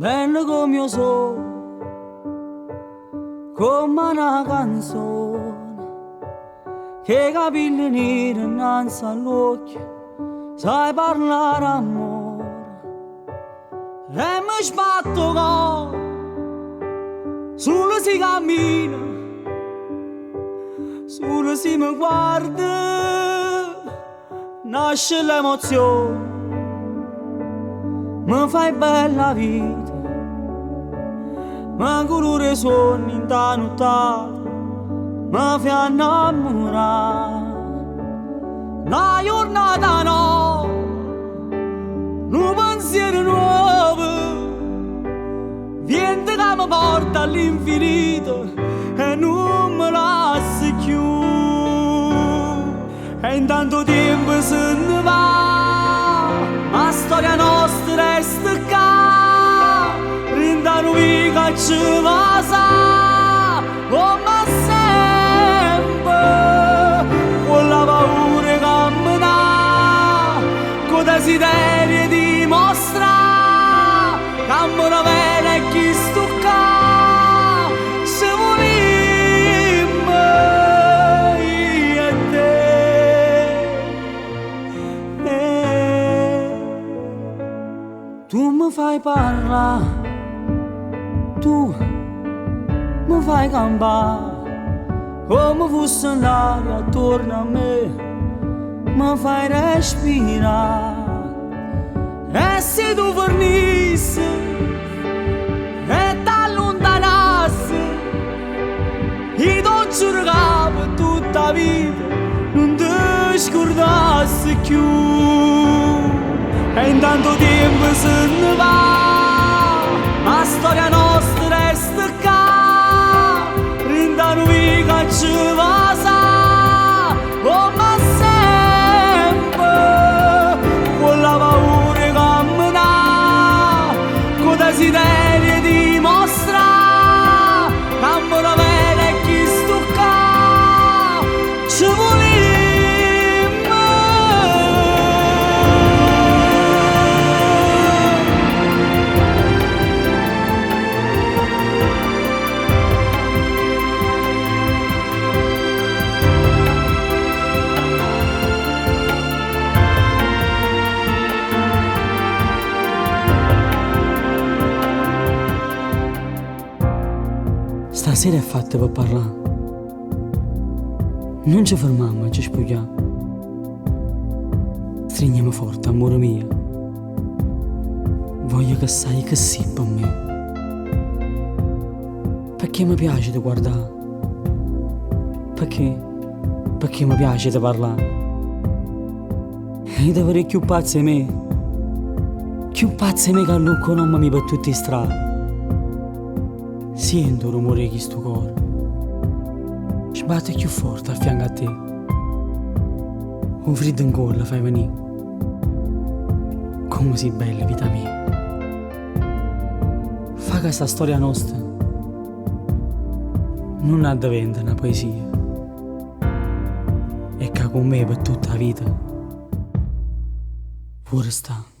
bello come io sono, come una canzone, che capelli neri innanzi all'occhio, sai parlare amore, e mi sbatto con, solo si cammina, solo si mi guarda, nasce l'emozione, mi fai bella vita, ma colore sogni in ta nottata, mi fai innamorare. La giornata no, un pensiero nuovo, viene che mi porta all'infinito e non me lascia più. E in tanto tempo se ne va, la storia nostra resta qua, rindano mica ci va sa, come sempre, con la paura di camminare, con desiderio di mostrare, cammino bene e chi stucca, se volimmo io e te. Tu mi fai parlare, tu mi fai campare, come fosse l'aria attorno a me, mi fai respirare. E se tu fornissi e t'allontanassi, io ti giuro che per tutta la vita non ti scordassi più. E in tanto tempo se ne va, la storia nostra resta qua, rindano mica ci va sa, come sempre, con la paura di camminare, con desiderio di mostrare, cammino bene e chi stucca, ci volimmo. Stasera è fatta per parlare. Non ci fermiamo, ci spogliamo. Stringiamo forte, amore mio. Voglio che sai che sì per me. Perché mi piace di guardare. Perché mi piace di parlare. E devo avere più pazzi di me. Più pazzi di me che allontanano per tutte le strade. Sento il rumore di questo cuore, sbatte più forte a fianco a te, un freddo in gola fai venire, come sei bella vita mia. Fa che questa storia nostra non ha da vendere una poesia, e che con me per tutta la vita può restare.